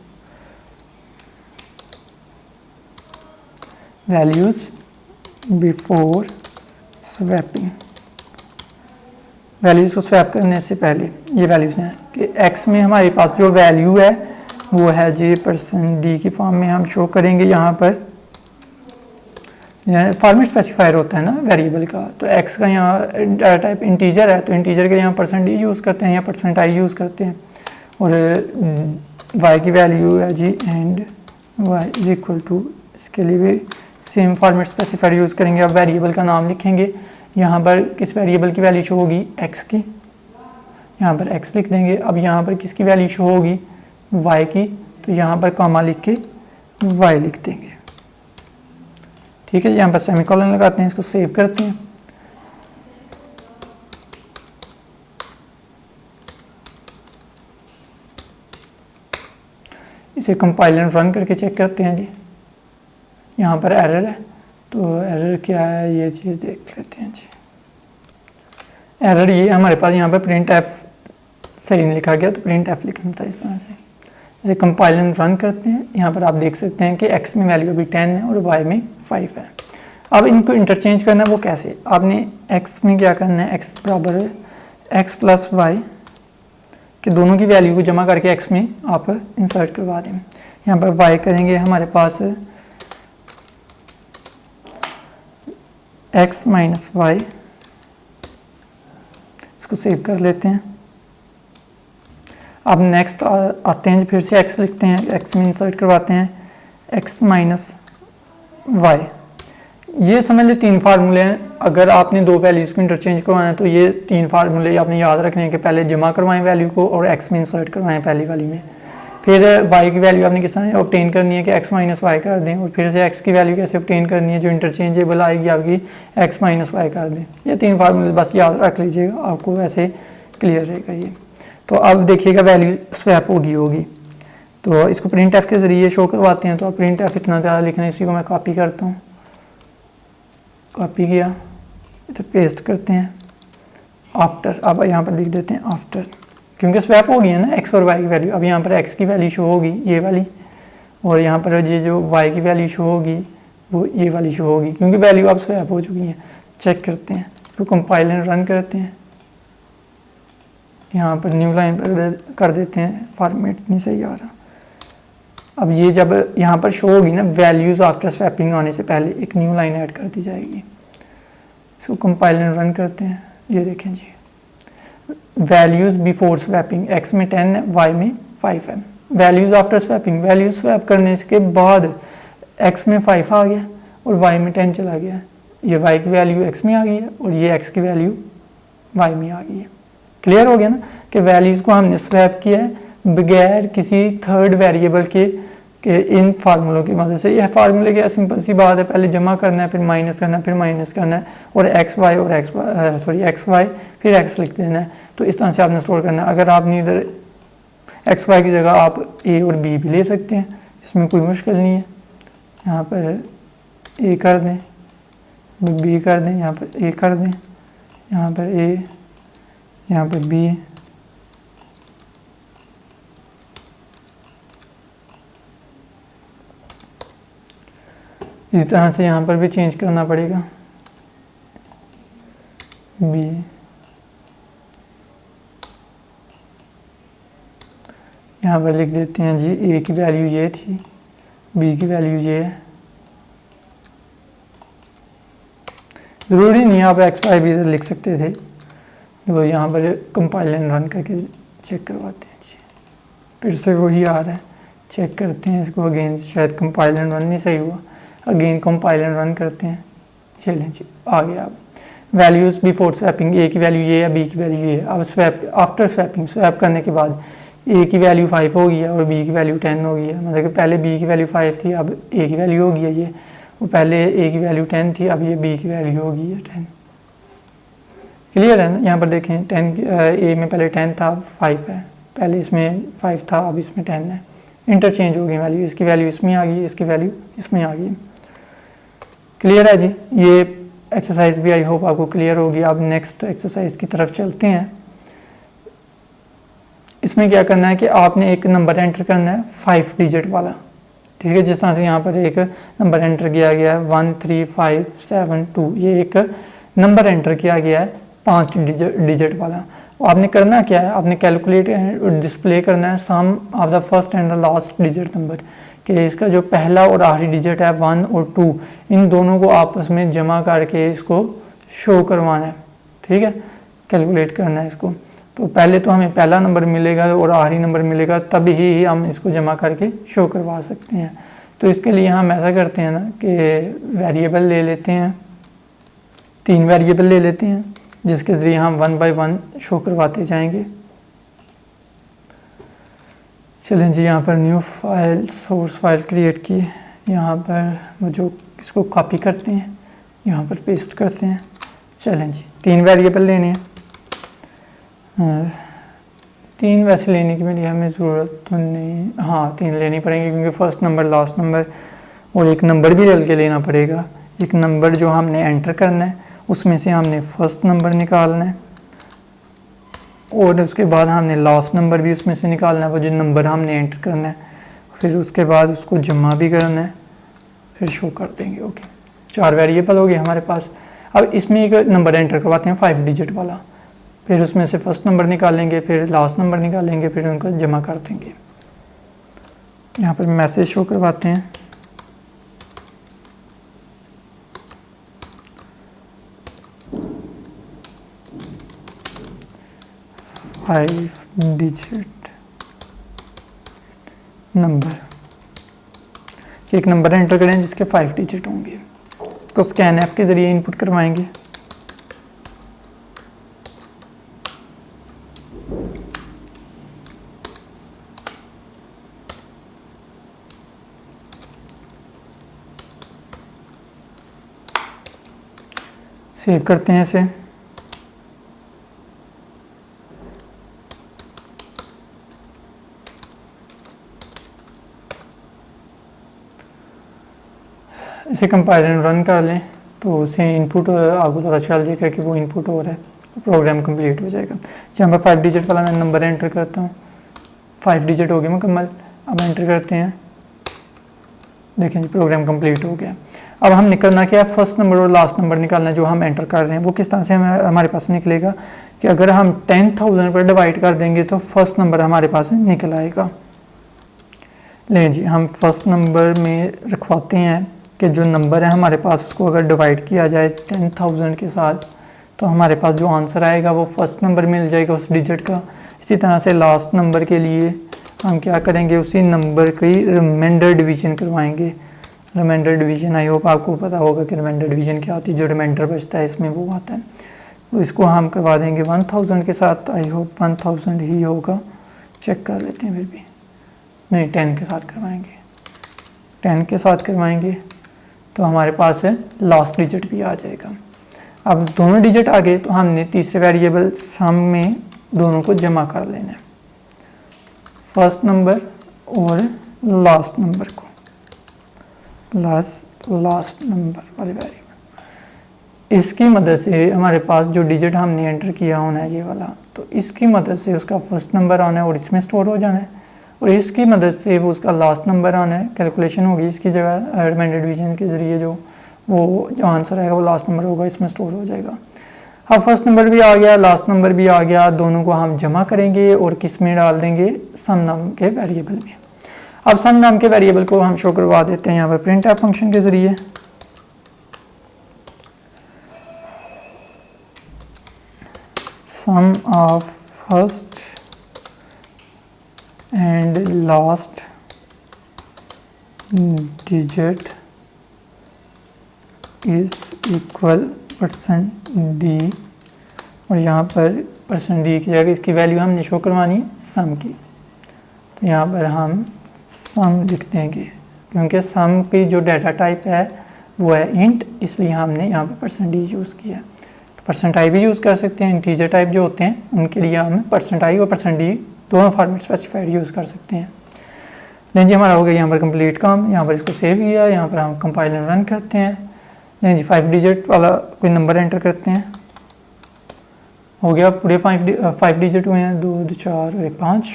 वैल्यूज बिफोर स्वैपिंग। वैल्यूज़ को स्वैप करने से पहले ये वैल्यूज़ हैं कि x में हमारे पास जो वैल्यू है वो है j% की फॉर्म में हम शो करेंगे। यहाँ पर फॉर्मेट स्पेसिफायर होता है ना वेरिएबल का, तो x का यहाँ डाटा टाइप इंटीजर है तो इंटीजर के यहाँ %d यूज़ करते हैं या %i यूज़ करते हैं। और y की वैल्यू है जी and y is equal to, इसके लिए भी सेम फॉर्मेट स्पेसिफायर यूज़ करेंगे। अब वेरिएबल का नाम लिखेंगे, यहाँ पर किस वेरिएबल की वैल्यू शो होगी, x की, यहाँ पर x लिख देंगे। अब यहाँ पर किसकी वैल्यू शो होगी, y की, तो यहाँ पर कॉमा लिख के वाई लिख देंगे। ठीक है, यहाँ पर सेमीकोलन लगाते हैं, इसको सेव करते हैं। इसे कंपाइल एंड रन करके चेक करते हैं जी। यहाँ पर एरर है, तो एरर क्या है ये चीज़ देख लेते हैं जी। एरर ये हमारे पास यहाँ पर प्रिंट एफ सही नहीं लिखा गया, तो प्रिंट एफ लिखना था इस तरह से। इसे कंपाइल एंड रन करते हैं। यहाँ पर आप देख सकते हैं कि x में वैल्यू अभी 10 है और y में 5 है। अब इनको इंटरचेंज करना है, वो कैसे? आपने x में क्या करना है, x बराबर है x प्लस वाई कि दोनों की वैल्यू को जमा करके x में आप इंसर्ट करवा दें। यहाँ पर y करेंगे हमारे पास x माइनस वाई, इसको सेव कर लेते हैं। अब नेक्स्ट आते हैं, फिर से x लिखते हैं, x में इंसर्ट करवाते हैं x माइनस वाई। ये समझ ले 3 फार्मूले हैं। अगर आपने 2 वैल्यूज़ को इंटरचेंज करवाना है तो ये 3 फार्मूले आपने याद रखने हैं कि पहले जमा करवाएं वैल्यू को और x में इंसर्ट करवाएं पहली वाली में। फिर y की वैल्यू आपने किस तरह ऑब्टेन करनी है कि x माइनस वाई कर दें, और फिर से x की वैल्यू कैसे ऑब्टेन करनी है, जो इंटरचेंजेबल आएगी आपकी x माइनस वाई कर दें। ये 3 फार्मूले बस याद रख लीजिएगा, आपको वैसे क्लियर रहेगा ये। तो अब देखिएगा वैल्यू स्वैप होगी। तो इसको प्रिंट एफ के ज़रिए शो करवाते हैं। तो अब प्रिंट एफ इतना ज़्यादा लिखना है, इसी को मैं कॉपी करता हूँ, कॉपी किया, इधर पेस्ट करते हैं आफ्टर। अब यहाँ पर लिख देते हैं आफ्टर, क्योंकि स्वैप हो गई है ना x और y की वैल्यू। अब यहाँ पर x की वैल्यू शो होगी ये वाली, और यहाँ पर ये जो y की वैल्यू शो होगी वो ये वाली शो होगी, क्योंकि वैल्यू अब स्वैप हो चुकी है। चेक करते हैं, इसको कंपाइल एंड रन करते हैं। यहाँ पर न्यू लाइन पर कर देते हैं, फॉर्मेट नहीं सही आ रहा। अब ये जब यहाँ पर शो होगी ना वैल्यूज़ आफ्टर स्वैपिंग आने से पहले, एक न्यू लाइन ऐड कर दी जाएगी। इसको कंपाइल एंड रन करते हैं। ये देखें जी, वैल्यूज़ बिफोर स्वैपिंग, x में 10 है, y में 5 है। Values after swapping, values swap करने के बाद x में 5 आ गया और y में 10 चला गया। ये y की वैल्यू x में आ गई है और ये x की वैल्यू y में आ गई है। क्लियर हो गया ना कि वैल्यूज़ को हमने स्वैप किया है बगैर किसी थर्ड वेरिएबल के इन फार्मूलों की मदद से। यह फार्मूले की सिंपल सी बात है, पहले जमा करना है, फिर माइनस करना है, फिर माइनस करना है, और एक्स वाई फिर एक्स लिख देना है। तो इस तरह से आपने स्टोर करना है। अगर आपने इधर एक्स वाई की जगह आप ए और बी भी ले सकते हैं, इसमें कोई मुश्किल नहीं है। यहाँ पर ए कर दें, बी कर दें, यहाँ पर ए कर दें, यहाँ पर ए, यहाँ पर बी, इसी तरह से यहाँ पर भी चेंज करना पड़ेगा। बी, यहाँ पर लिख देते हैं जी ए की वैल्यू ये थी, बी की वैल्यू ये है। ज़रूरी नहीं है आप एक्स वाई भी लिख सकते थे, तो यहाँ पर कंपाइल एंड रन करके चेक करवाते हैं जी। फिर से वही आ रहा है, चेक करते हैं इसको अगेन, शायद कंपाइल एंड रन नहीं सही हुआ। अगेन कंपाइल एंड रन करते हैं, चलें जी आ गया। अब वैल्यूज़ बिफोर स्वैपिंग, ए की वैल्यू ये है, बी की वैल्यू ये है। अब स्वैप आफ्टर स्वैपिंग, स्वैप करने के बाद ए की वैल्यू 5 हो गई है और बी की वैल्यू 10 हो गई है। मतलब कि पहले बी की वैल्यू 5 थी, अब ए की वैल्यू हो गई है ये, वो पहले ए की वैल्यू 10 थी, अब ये बी की वैल्यू हो गई है 10। क्लियर है ना? यहाँ पर देखें 10 ए में पहले 10 था, 5 है, पहले इसमें 5 था, अब इसमें 10 है। इंटरचेंज हो गई वैल्यू, इसकी वैल्यू इसमें आ गई, इसकी वैल्यू इसमें आ गई। क्लियर है जी? ये एक्सरसाइज भी आई होप आपको क्लियर होगी। अब नेक्स्ट एक्सरसाइज की तरफ चलते हैं। इसमें क्या करना है कि आपने एक नंबर एंटर करना है 5 डिजिट वाला, ठीक है। जिस तरह से यहाँ पर एक नंबर एंटर किया गया है 13572, ये एक नंबर एंटर किया गया है 5 डिजिट वाला। आपने करना क्या है, आपने कैलकुलेट डिस्प्ले करना है sum of the first and the last digit number, कि इसका जो पहला और आखिरी डिजिट है 1 और 2, इन दोनों को आपस में जमा करके इसको शो करवाना है, ठीक है। कैलकुलेट करना है इसको। तो पहले तो हमें पहला नंबर मिलेगा और आखिरी नंबर मिलेगा, तभी ही हम इसको जमा करके शो करवा सकते हैं। तो इसके लिए हम ऐसा करते हैं ना कि वेरिएबल ले लेते हैं, 3 वेरिएबल ले लेते हैं, जिसके ज़रिए हम 1 बाय 1 शो करवाते जाएंगे। चलें जी, यहाँ पर new file source file create की। यहाँ पर वो जो इसको कॉपी करते हैं, यहाँ पर पेस्ट करते हैं। चलें जी, 3 वेरिएबल लेने हैं। 3 वैसे लेने की मेरी हमें ज़रूरत तो नहीं, हाँ 3 लेनी पड़ेंगी क्योंकि फर्स्ट नंबर, लास्ट नंबर और एक नंबर भी डल के लेना पड़ेगा। एक नंबर जो हमने एंटर करना है उसमें से हमने फर्स्ट नंबर निकालना है और उसके बाद हमने लास्ट नंबर भी उसमें से निकालना है, वो जो नंबर हमने एंटर करना है। फिर उसके बाद उसको जमा भी करना है, फिर शो कर देंगे। ओके, 4 वेरिएबल हो गए हमारे पास। अब इसमें एक नंबर एंटर करवाते हैं 5 डिजिट वाला, फिर उसमें से फर्स्ट नंबर निकालेंगे, फिर लास्ट नंबर निकालेंगे, फिर उनको जमा कर देंगे। यहाँ पर मैसेज शो करवाते हैं। फाइव डिजिट नंबर, एक नंबर एंटर करें जिसके 5 डिजिट होंगे, इसको स्कैन एफ के ज़रिए इनपुट करवाएंगे। सेव करते हैं इसे। इसे कंपाइलर रन कर लें तो उसे इनपुट आपको पता चल जाएगा कि वो इनपुट हो रहा है, प्रोग्राम कंप्लीट हो जाएगा। जहाँ पर 5 डिजिट वाला मैं नंबर एंटर करता हूँ, 5 डिजिट हो गए मुकम्मल। अब एंटर करते हैं, देखें जी प्रोग्राम कंप्लीट हो गया। अब हम निकलना क्या है, फर्स्ट नंबर और लास्ट नंबर निकालना जो हम एंटर कर रहे हैं। वो किस तरह से हमारे पास निकलेगा कि अगर हम 10,000 पर डिवाइड कर देंगे तो फर्स्ट नंबर हमारे पास निकल आएगा। लें जी, हम फर्स्ट नंबर में रखवाते हैं कि जो नंबर है हमारे पास उसको अगर डिवाइड किया जाए 10,000 के साथ तो हमारे पास जो आंसर आएगा वो फर्स्ट नंबर मिल जाएगा उस डिजिट का। इसी तरह से लास्ट नंबर के लिए हम क्या करेंगे, उसी नंबर की रिमाइंडर डिवीजन करवाएंगे। रिमाइंडर डिवीजन आई होप आपको पता होगा कि रिमाइंडर डिवीजन क्या होती है, जो रिमाइंडर बचता है इसमें वो आता है। तो इसको हम करवा देंगे 1000 के साथ। आई होप 1000 ही होगा, चेक कर लेते हैं। फिर भी नहीं, 10 के साथ करवाएंगे। 10 के साथ करवाएंगे तो हमारे पास है लास्ट डिजिट भी आ जाएगा। अब दोनों डिजिट आ गए तो हमने तीसरे वेरिएबल सम में दोनों को जमा कर लेना है, फर्स्ट नंबर और लास्ट नंबर को, लास्ट नंबर वाले वेरिएबल। इसकी मदद से हमारे पास जो डिजिट हमने एंटर किया होना है ये वाला, तो इसकी मदद से उसका फर्स्ट नंबर आना है और इसमें स्टोर हो जाना है, और इसकी मदद से वो उसका लास्ट नंबर आना है। कैलकुलेशन होगी इसकी जगह रिमाइंडर डिवीजन के ज़रिए, जो आंसर आएगा वो लास्ट नंबर होगा, इसमें स्टोर हो जाएगा। अब फर्स्ट नंबर भी आ गया, लास्ट नंबर भी आ गया, दोनों को हम जमा करेंगे और किस में डाल देंगे, सम नाम के वेरिएबल में। अब सम नाम के वेरिएबल को हम शो करवा देते हैं यहाँ पर प्रिंट एफ फंक्शन के ज़रिए। Sum of first and last digit is equal %d, और यहाँ पर %d की जगह इसकी वैल्यू हमने शो करवानी है सम की। तो यहाँ पर हम सम लिख देंगे क्योंकि सम की जो डाटा टाइप है वो है इंट, इसलिए हमने यहाँ पर %d यूज़ किया। तो %i भी यूज़ कर सकते हैं, इंटीजर टाइप जो होते हैं उनके लिए हम %i और %d दोनों फॉर्मेट स्पेसिफाइड यूज़ कर सकते हैं। लेकिन जी हमारा हो गया यहाँ पर कंप्लीट काम। यहाँ पर इसको सेव किया, यहाँ पर हम कंपाइलर रन करते हैं। नहीं जी, 5 डिजिट वाला कोई नंबर एंटर करते हैं, हो गया पूरे 5 डिजिट हुए हैं, 2 2 4 और 1 5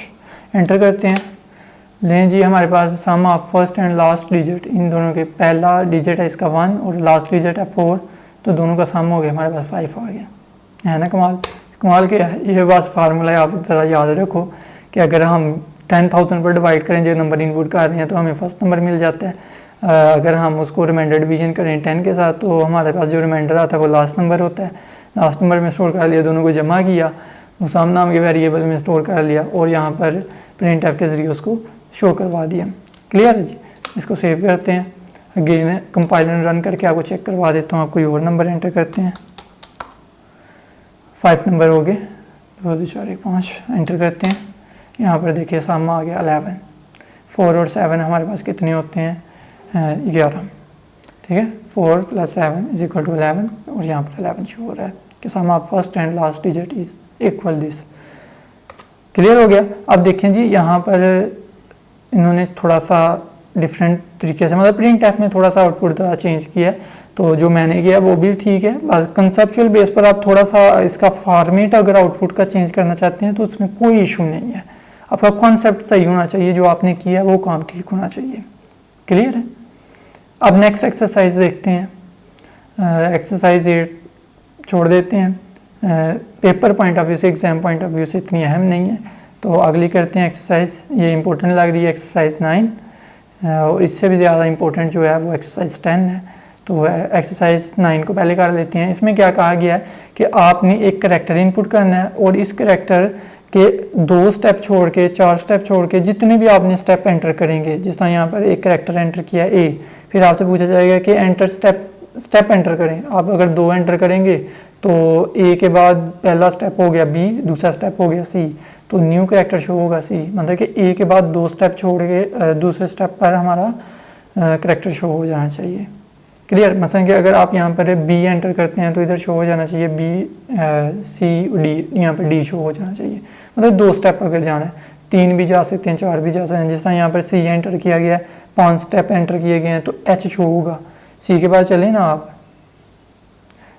एंटर करते हैं। लें जी, हमारे पास sum of first and last digit, इन दोनों के पहला डिजिट है इसका 1 और लास्ट डिजिट है 4, तो दोनों का सम हो गया हमारे पास 5 आ गया। है ना कमाल, कमाल के ये बस फार्मूला है, आप ज़रा याद रखो कि अगर हम 10,000 पर डिवाइड करें जो नंबर इनपुट कर रहे हैं तो हमें फर्स्ट नंबर मिल जाता है। अगर हम उसको रिमाइंडर डिवीजन करें 10 के साथ तो हमारे पास जो रिमाइंडर आता है वो लास्ट नंबर होता है। लास्ट नंबर में स्टोर कर लिया, दोनों को जमा किया, वो सम नाम के वेरिएबल में स्टोर कर लिया और यहाँ पर प्रिंट एफ के ज़रिए उसको शो करवा दिया। क्लियर है जी, इसको सेव करते हैं। अगेन कंपाइलर रन करके आपको चेक करवा देता हूँ। आप कोई और नंबर एंटर करते हैं, 5 नंबर हो गए, 2 2 4 1 5 एंटर करते हैं। यहाँ पर देखिए सम आ गया 11। 4 और 7 हमारे पास कितने होते हैं, 11। ठीक है, 4 + 7 = 11 और यहाँ पर 11 शो हो रहा है कि sum of first and last digit is equal this. Clear हो गया। अब देखें जी, यहाँ पर इन्होंने थोड़ा सा डिफरेंट तरीके से, मतलब प्रिंट एफ में थोड़ा सा आउटपुट चेंज किया है, तो जो मैंने किया वो भी ठीक है। बस कंसेप्चुअल बेस पर आप थोड़ा सा इसका फॉर्मेट अगर आउटपुट का चेंज करना चाहते हैं तो उसमें कोई इशू नहीं है। आपका कॉन्सेप्ट सही होना चाहिए, जो आपने किया है वो काम ठीक होना चाहिए। क्लियर है। अब नेक्स्ट एक्सरसाइज देखते हैं। एक्सरसाइज 8 छोड़ देते हैं, पेपर पॉइंट ऑफ व्यू से, एग्जाम पॉइंट ऑफ व्यू से इतनी अहम नहीं है, तो अगली करते हैं एक्सरसाइज। ये इंपॉर्टेंट लग रही है एक्सरसाइज 9, और इससे भी ज़्यादा इंपॉर्टेंट जो है वो एक्सरसाइज 10 है। तो एक्सरसाइज 9 को पहले कर लेते हैं। इसमें क्या कहा गया है कि आपने एक करैक्टर इनपुट करना है और इस करैक्टर के 2 स्टेप छोड़ के, 4 स्टेप छोड़ के जितने भी आपने स्टेप एंटर करेंगे, जिस तरह यहाँ पर एक करैक्टर एंटर किया ए, फिर आपसे पूछा जाएगा कि एंटर स्टेप एंटर करें। आप अगर 2 एंटर करेंगे तो ए के बाद पहला स्टेप हो गया बी, दूसरा स्टेप हो गया सी, तो न्यू करैक्टर शो होगा सी। मतलब कि ए के बाद 2 स्टेप छोड़ के दूसरे स्टेप पर हमारा करैक्टर शो हो जाना चाहिए। क्लियर। मसलन कि अगर आप यहाँ पर बी एंटर करते हैं तो इधर शो हो जाना चाहिए बी, सी, डी, यहाँ पर डी शो हो जाना चाहिए। मतलब 2 स्टेप अगर जाना है, 3 भी जा सकते हैं, 4 भी जा सकते हैं। जिस तरह यहाँ पर सी एंटर किया गया है, 5 स्टेप एंटर किए गए हैं तो एच शो होगा। सी के बाद चले ना आप,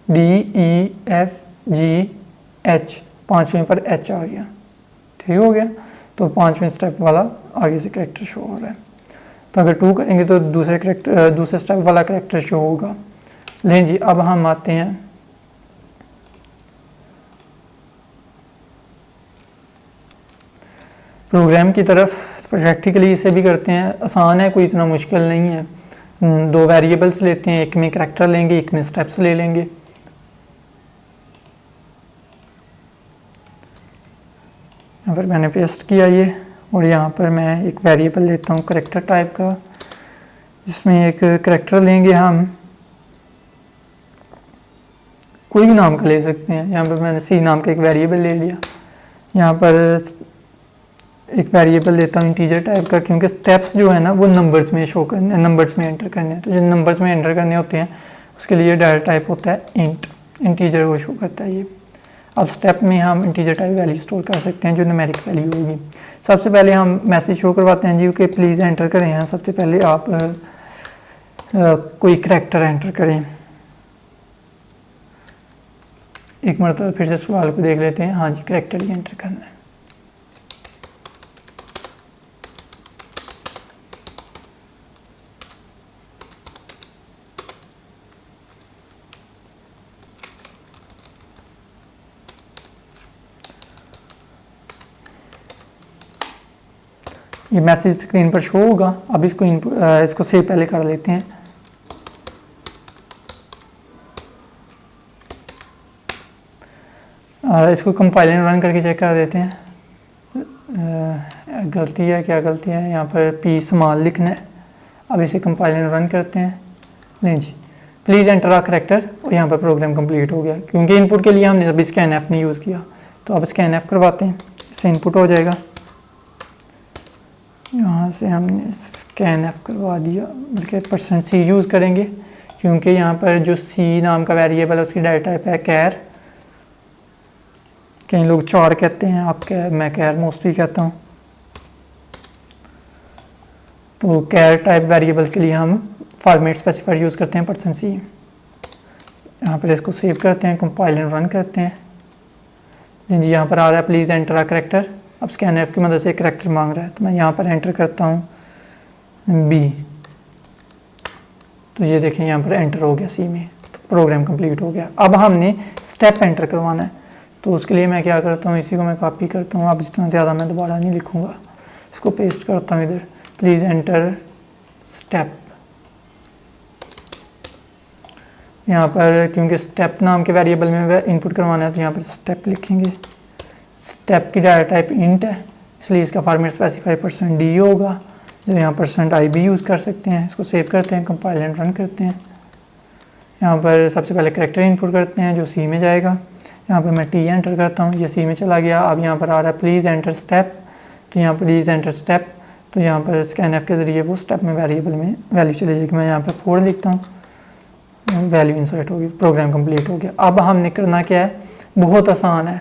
डी, ई, एफ, जी, एच, 5वें पर एच आ गया। ठीक हो गया। तो 5वें स्टेप वाला आगे से करैक्टर शो हो रहा है। तो अगर 2 करेंगे तो दूसरे स्टेप वाला करैक्टर शो होगा। लें जी, अब हम आते हैं प्रोग्राम की तरफ। प्रैक्टिकली इसे भी करते हैं, आसान है, कोई इतना मुश्किल नहीं है। 2 वेरिएबल्स लेते हैं, एक में करैक्टर लेंगे, एक में स्टेप्स ले लेंगे। यहाँ पर मैंने पेस्ट किया ये, और यहाँ पर मैं एक वेरिएबल लेता हूँ करैक्टर टाइप का, जिसमें एक करैक्टर लेंगे हम, कोई भी नाम का ले सकते हैं। यहाँ पर मैंने सी नाम का एक वेरिएबल ले लिया। यहाँ पर एक वेरिएबल लेता हूँ इंटीजर टाइप का, क्योंकि स्टेप्स जो है ना वो नंबर्स में शो करने, नंबर्स में एंटर करने हैं। तो जो नंबर्स में एंटर करने होते हैं उसके लिए डाटा टाइप होता है इंट, इंटीजर को शो करता है ये। अब स्टेप में हम इंटीजर टाइप वैल्यू स्टोर कर सकते हैं जो न्यूमेरिक वैल्यू होगी। सबसे पहले हम मैसेज शो करवाते हैं जी कि प्लीज़ एंटर करें। यहाँ सबसे पहले आप कोई करैक्टर एंटर करें। एक मरतबा फिर से सवाल को देख लेते हैं। हाँ जी, करैक्टर ही एंटर करना है। ये मैसेज स्क्रीन पर शो होगा। अब इसको सेव पहले कर लेते हैं। इसको कंपाइल एंड रन करके चेक कर देते हैं। गलती है, क्या गलती है, यहाँ पर पी स्मॉल लिखना है। अब इसे कंपाइल एंड रन करते हैं। नहीं जी, प्लीज़ एंटर अ करैक्टर, और यहाँ पर प्रोग्राम कंप्लीट हो गया, क्योंकि इनपुट के लिए हमने अभी स्कैन एफ नहीं यूज़ किया। तो अब स्कैन एफ करवाते हैं, इससे इनपुट हो जाएगा। यहाँ से हमने स्कैन एफ करवा दिया, बल्कि %c यूज़ करेंगे, क्योंकि यहाँ पर जो c नाम का वेरिएबल है उसकी डाटा टाइप है कैर। कई लोग चौर कहते हैं, मैं कैर मोस्टली कहता हूँ। तो कैर टाइप वेरिएबल के लिए हम फॉर्मेट स्पेसिफायर यूज़ करते हैं %c। यहाँ पर इसको सेव करते हैं, कंपाइल एंड रन करते हैं। जी, यहाँ पर आ रहा है प्लीज़ एंटर अ करैक्टर। अब स्कैन एफ की मदद से करैक्टर मांग रहा है, तो मैं यहाँ पर एंटर करता हूँ बी। तो ये देखें यहाँ पर एंटर हो गया सी में, तो प्रोग्राम कंप्लीट हो गया। अब हमने स्टेप एंटर करवाना है, तो उसके लिए मैं क्या करता हूँ, इसी को मैं कॉपी करता हूँ। अब इतना ज़्यादा मैं दोबारा नहीं लिखूँगा, इसको पेस्ट करता हूँ इधर। Please enter step. यहाँ पर क्योंकि स्टेप नाम के वेरिएबल में इनपुट करवाना है, तो यहाँ पर स्टेप लिखेंगे। स्टेप की डाटा टाइप इंट है, इसलिए इसका फॉर्मेट स्पेसिफाई %d होगा, जो यहाँ %i भी यूज़ कर सकते हैं। इसको सेव करते हैं, कंपाइल एंड रन करते हैं। यहाँ पर सबसे पहले करैक्टर इनपुट करते हैं जो सी में जाएगा। यहाँ पर मैं t एंटर करता हूँ, ये सी में चला गया। अब यहाँ पर आ रहा है प्लीज़ एंटर स्टेप, तो यहाँ पर इज एंटर स्टेप, तो यहाँ पर स्कैन के ज़रिए वो स्टेप में वेरिएबल में वैल्यू चली जाएगी। मैं यहाँ पर 4 लिखता हूँ, वैल्यू इंसर्ट होगी, प्रोग्राम कंप्लीट हो गया। अब हमने करना क्या है, बहुत आसान है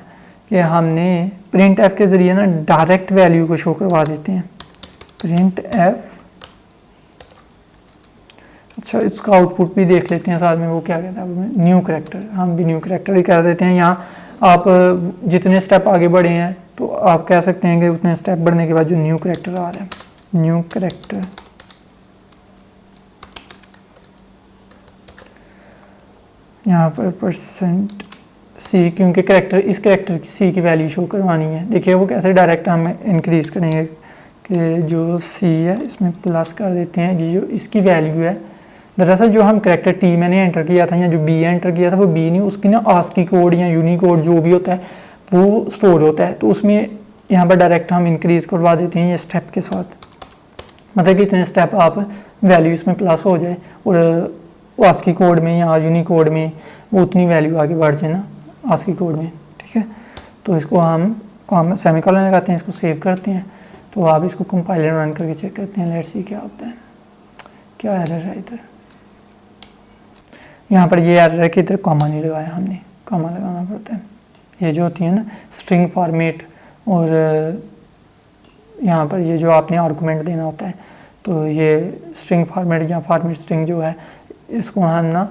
कि हमने प्रिंट एफ के ज़रिए ना डायरेक्ट वैल्यू को शो करवा देते हैं। प्रिंट एफ, अच्छा इसका आउटपुट भी देख लेते हैं साथ में, वो क्या कहता है, न्यू करैक्टर, हम भी न्यू करैक्टर ही कर देते हैं। यहाँ आप जितने स्टेप आगे बढ़े हैं तो आप कह सकते हैं कि उतने स्टेप बढ़ने के बाद जो न्यू करैक्टर आ रहा है, न्यू करैक्टर, यहाँ पर परसेंट सी, क्योंकि करैक्टर, इस करैक्टर की सी की वैल्यू शो करवानी है। देखिए वो कैसे डायरेक्ट हम इंक्रीज़ करेंगे कि जो सी है इसमें प्लस कर देते हैं, ये जो इसकी वैल्यू है, दरअसल जो हम करैक्टर टी मैंने एंटर किया था या जो बी एंटर किया था वो बी नहीं, उसकी ना आस्की कोड या यूनिकोड जो भी होता है वो स्टोर होता है, तो उसमें यहाँ पर डायरेक्ट हम इंक्रीज़ करवा देते हैं ये स्टेप के साथ, मतलब कि इतने स्टेप आप वैल्यू इसमें प्लस हो जाए और आस्की कोड में या यूनिकोड में वो उतनी वैल्यू आगे बढ़ जाए ना आस्की कोड में, ठीक है। तो इसको हम सेमीकोलन लगाते हैं, इसको सेव करते हैं, तो आप इसको कंपाइलर रन करके चेक करते हैं, लेट्स सी क्या होता है, क्या एरर है इधर। यहाँ पर ये एरर है कि इधर कॉमा नहीं लगाया हमने, कॉमा लगाना पड़ता है। ये जो होती है ना स्ट्रिंग फॉर्मेट, और यहाँ पर ये जो आपने आर्गूमेंट देना होता है, तो ये स्ट्रिंग फॉर्मेट या फॉर्मेट स्ट्रिंग जो है इसको हम ना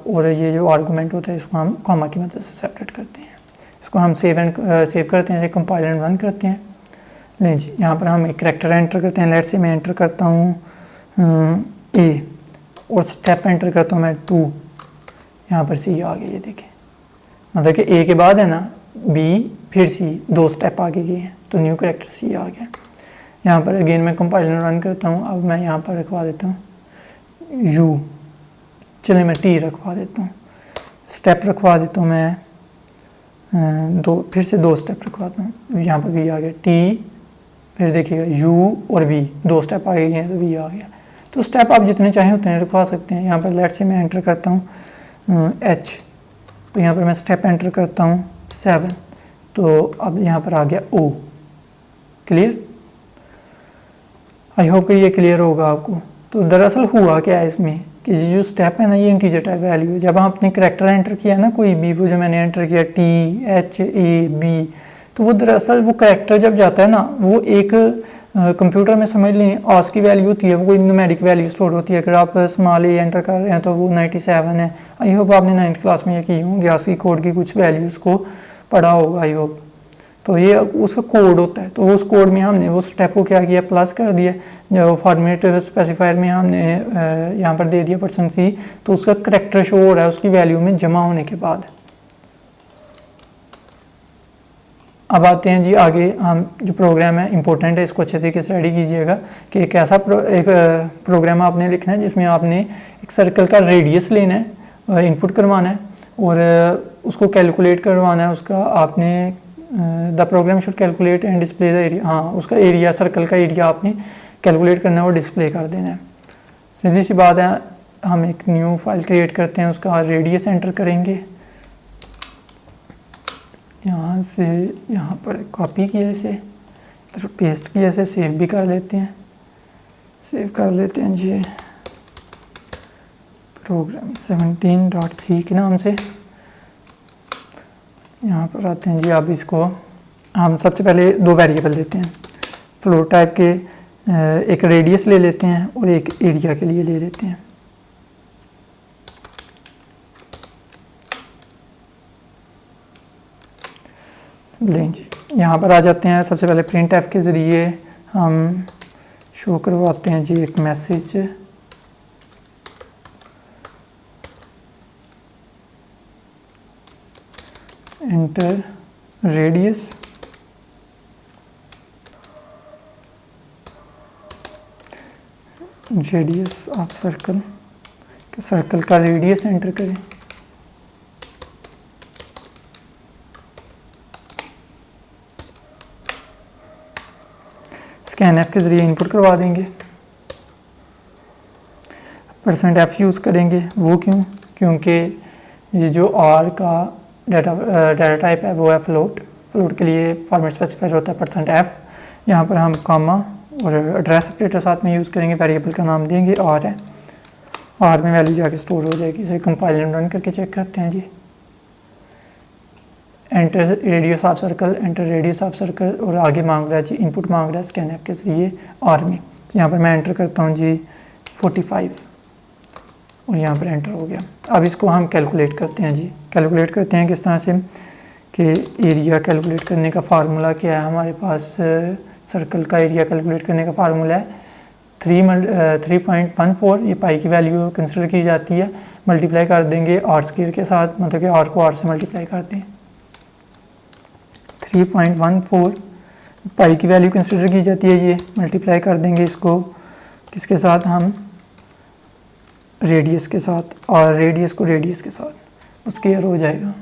और ये जो आर्गूमेंट होता है इसको हम कॉमा की मदद से सेपरेट करते हैं। इसको हम सेव करते हैं, कंपाइल एंड रन करते हैं। लें जी, यहाँ पर हम एक करैक्टर एंटर करते हैं, लेट्स से मैं एंटर करता हूँ ए और स्टेप एंटर करता हूँ मैं 2, यहाँ पर सी आ गई, ये देखें, मतलब कि ए के बाद है ना बी फिर सी, 2 स्टेप आगे गए हैं, तो न्यू करैक्टर सी आ गया। यहाँ पर अगेन मैं कंपाइल एंड रन करता हूँ, अब मैं यहाँ पर रखवा देता हूँ यू, चलिए मैं टी रखवा देता हूँ, स्टेप रखवा देता हूँ मैं 2, फिर से 2 स्टेप रखवाता हूँ, यहाँ पर वी आ गया, टी फिर देखिएगा यू और वी, 2 स्टेप आगे गए हैं तो वी आ गया। तो स्टेप आप जितने चाहें उतने रखवा सकते हैं। यहाँ पर लेट्स से मैं एंटर करता हूँ एच, तो यहाँ पर मैं स्टेप एंटर करता हूँ 7, तो अब यहाँ पर आ गया ओ। क्लियर, आई होप कि ये क्लियर होगा आपको। तो दरअसल हुआ क्या है इसमें कि ये जो स्टेप है ना ये इंटीजर टाइप वैल्यू है। जब आपने करैक्टर एंटर किया ना कोई भी, वो जो मैंने एंटर किया टी एच ए बी, तो वो दरअसल वो करैक्टर जब जाता है ना वो एक कंप्यूटर में समझ लें आस की वैल्यू होती है, वो कोई न्यूमेरिक वैल्यू स्टोर होती है। अगर आप स्मॉल ए एंटर कर रहे हैं तो वो 97 है। आई होप आपने 9th क्लास में ये की होंगी, आस की कोड की कुछ वैल्यूज़ को पढ़ा होगा आई होप। तो ये उसका कोड होता है, तो उस कोड में हमने वो स्टेप को क्या किया, प्लस कर दिया। जो फॉर्मेट स्पेसिफायर में हमने यहाँ पर दे दिया %c, तो उसका करैक्टर शो हो रहा है उसकी वैल्यू में जमा होने के बाद। अब आते हैं जी आगे, हम जो प्रोग्राम है इंपॉर्टेंट है, इसको अच्छे तरीके से स्टडी कीजिएगा कि एक ऐसा प्रोग्राम आपने लिखना है जिसमें आपने एक सर्कल का रेडियस लेना है, इनपुट करवाना है और उसको कैलकुलेट करवाना है। उसका आपने the programme should calculate and display the area, हाँ उसका एरिया, सर्कल का एरिया आपने कैलकुलेट करना है और डिस्प्ले कर देना है। सीधी सी बात है, हम एक न्यू फाइल क्रिएट करते हैं, उसका रेडियस एंटर करेंगे, यहाँ से यहाँ पर कॉपी किया इसे, इधर पेस्ट किया इसे, सेव भी कर लेते हैं, सेव कर लेते हैं जी प्रोग्राम 17.c के नाम से। यहाँ पर आते हैं जी, अब इसको हम सबसे पहले 2 वेरिएबल देते हैं, फ्लोट टाइप के, एक रेडियस ले लेते हैं और एक एरिया के लिए ले लेते हैं। लें जी, यहाँ पर आ जाते हैं। सबसे पहले प्रिंट एफ के ज़रिए हम शो करवाते हैं जी एक message, enter radius, radius of circle, circle का रेडियस एंटर करें। स्कैन एफ के ज़रिए इनपुट करवा देंगे, %f यूज़ करेंगे। वो क्यों? क्योंकि ये जो आर का डाटा टाइप है वो है फ्लोट, फ्लोट के लिए फॉर्मेट स्पेसिफायर होता है %f, यहाँ पर हम कामा और एड्रेस सेपरेटर साथ में यूज़ करेंगे, वेरिएबल का नाम देंगे आर है, आर में वैल्यू जाके स्टोर हो जाएगी। इसे कंपाइल एंड रन करके चेक करते हैं जी। Enter radius of circle, enter radius of circle, और आगे मांग रहा है जी इनपुट मांग रहा है स्कैनएफ के जरिए आर में। तो यहाँ पर मैं एंटर करता हूँ जी 45 और यहाँ पर एंटर हो गया। अब इसको हम कैलकुलेट करते हैं जी। कैलकुलेट करते हैं किस तरह से कि एरिया कैलकुलेट करने का फार्मूला क्या है हमारे पास। सर्कल का एरिया कैलकुलेट करने का फार्मूला है 3.14, ये पाई की वैल्यू कंसिडर की जाती है, मल्टीप्लाई कर देंगे आर स्क्वायर के साथ, मतलब कि आर को आर से मल्टीप्लाई कर दें। 3.14 पाई की वैल्यू कंसिडर की जाती है, ये मल्टीप्लाई कर देंगे इसको किसके साथ, हम रेडियस के साथ, और रेडियस को रेडियस के साथ स्क्वायर हो जाएगा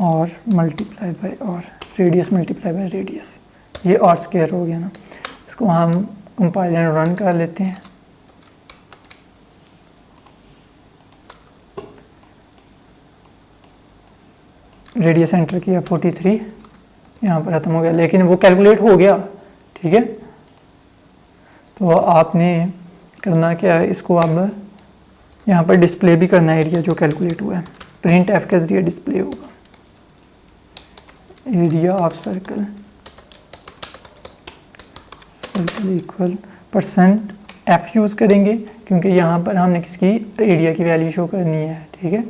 और multiply by R, radius multiply by radius, ये आर स्क्वायर हो गया ना। इसको हम कंपाइल एंड रन कर लेते हैं। रेडियस एंटर किया 43, यहाँ पर ख़त्म हो गया, लेकिन वो कैलकुलेट हो गया, ठीक है। तो आपने करना क्या है, इसको अब यहाँ पर डिस्प्ले भी करना है एरिया जो कैलकुलेट हुआ है। प्रिंट एफ के जरिए डिस्प्ले होगा area of circle, circle equal percent F use करेंगे क्योंकि यहाँ पर हमने किसकी एरिया की वैल्यू शो करनी है, ठीक है।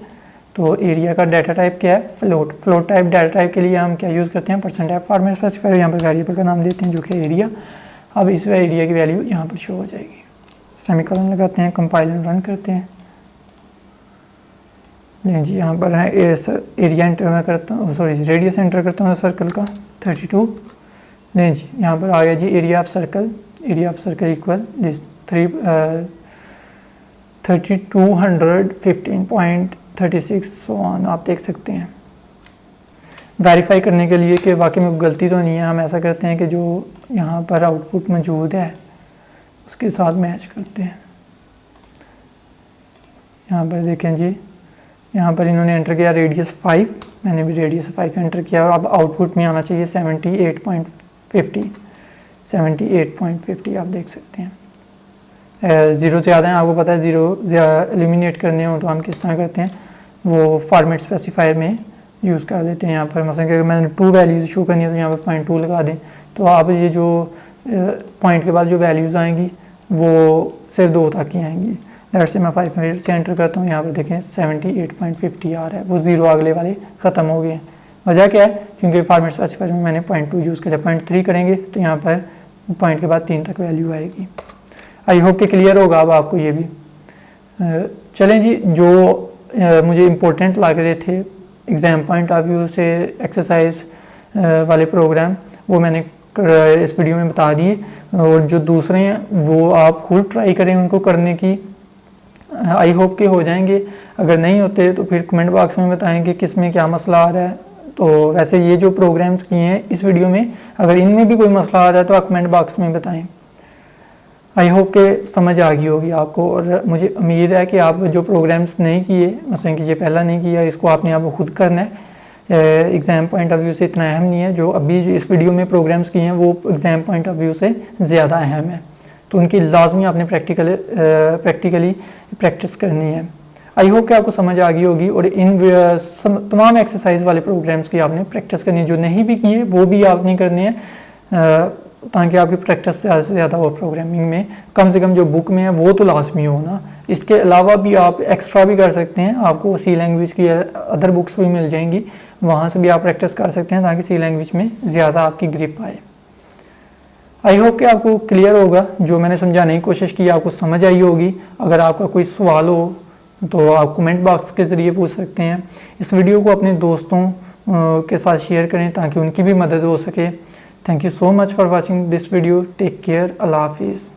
तो एरिया का डाटा टाइप क्या है, float. Float type data type के लिए हम क्या यूज़ करते हैं, परसेंट एफ फॉर्मेट स्पेसिफायर, यहाँ पर वेरिएबल का नाम देते हैं जो कि एरिया। अब इस एरिया की वैल्यू यहाँ पर शो हो जाएगी। सेमीकोलन लगाते हैं, कंपाइल रन करते हैं। नहीं जी, यहाँ पर है एरिया एंटर मैं करता हूँ, सॉरी रेडियस एंटर करता हूँ सर्कल का 32। नहीं जी, यहाँ पर आ गया जी area of circle, area of circle equal this 3215.36 so on, आप देख सकते हैं। वेरीफाई करने के लिए कि वाकई में गलती तो नहीं है, हम ऐसा करते हैं कि जो यहाँ पर आउटपुट मौजूद है उसके साथ मैच करते हैं। यहाँ पर देखें जी, यहाँ पर इन्होंने एंटर किया रेडियस 5, मैंने भी रेडियस 5 एंटर किया, और अब आउटपुट में आना चाहिए 78.50 आप देख सकते हैं। ज़ीरो ज़्यादा है, आपको पता है ज़ीरो एलिमिनेट करने हो तो हम किस तरह करते हैं, वो फॉर्मेट स्पेसिफायर में यूज़ कर लेते हैं। यहाँ पर मसलन कि अगर मैंने 2 वैल्यूज़ शो करनी है तो यहाँ पर 0.2 लगा दें, तो आप ये जो पॉइंट के बाद जो वैल्यूज़ आएंगी वो सिर्फ 2 तक ही आएंगी। दैट से मैं 500 से एंटर करता हूँ, यहाँ पर देखें 78.50 आ रहा है, वो ज़ीरो अगले वाले ख़त्म हो गए। वजह क्या है, क्योंकि फॉर्मेट स्पेसिफायर में मैंने 0.2 यूज़ किया। 0.3 करेंगे तो यहाँ पर पॉइंट के बाद 3 तक वैल्यू आएगी। आई होप कि क्लियर होगा अब आपको ये भी। चलें जी, जो मुझे इम्पोर्टेंट लग रहे थे एग्ज़ाम पॉइंट ऑफ व्यू से एक्सरसाइज वाले प्रोग्राम, वो मैंने इस वीडियो में बता दिए, और जो दूसरे हैं वो आप खुद ट्राई करें उनको करने की। आई होप के हो जाएंगे। अगर नहीं होते तो फिर कमेंट बॉक्स में बताएं कि किस में क्या मसला आ रहा है। तो वैसे ये जो प्रोग्राम्स किए हैं इस वीडियो में, अगर इनमें भी कोई मसला आ रहा है तो आप कमेंट बॉक्स में बताएं। आई होप के समझ आ गई होगी आपको, और मुझे उम्मीद है कि आप जो प्रोग्राम्स नहीं किए, मसलन कि ये पहला नहीं किया, इसको आपने आप खुद करना है। एग्ज़ाम पॉइंट ऑफ व्यू से इतना अहम नहीं है, जो अभी इस वीडियो में प्रोग्राम्स किए हैं वो एग्ज़ाम पॉइंट ऑफ व्यू से ज़्यादा अहम है, तो उनकी लाजमी आपने प्रैक्टिकली प्रैक्टिस करनी है। आई होप कि आपको समझ आ गई होगी, और इन तमाम एक्सरसाइज वाले प्रोग्राम्स की आपने प्रैक्टिस करनी है। जो नहीं भी किए वो भी आपने करने हैं, ताकि आपकी प्रैक्टिस ज़्यादा से ज़्यादा हो प्रोग्रामिंग में। कम से कम जो बुक में है वो तो लाजमी हो ना, इसके अलावा भी आप एक्स्ट्रा भी कर सकते हैं। आपको सी लैंग्वेज की अदर बुक्स भी मिल जाएंगी, वहाँ से भी आप प्रैक्टिस कर सकते हैं ताकि सी लैंग्वेज में ज़्यादा आपकी ग्रिप आए। आई होप कि आपको क्लियर होगा, जो मैंने समझाने की कोशिश की आपको समझ आई होगी। अगर आपका कोई सवाल हो तो आप कमेंट बॉक्स के ज़रिए पूछ सकते हैं। इस वीडियो को अपने दोस्तों के साथ शेयर करें ताकि उनकी भी मदद हो सके। Thank you so much for watching this video. Take care. अल्लाह हाफिज़।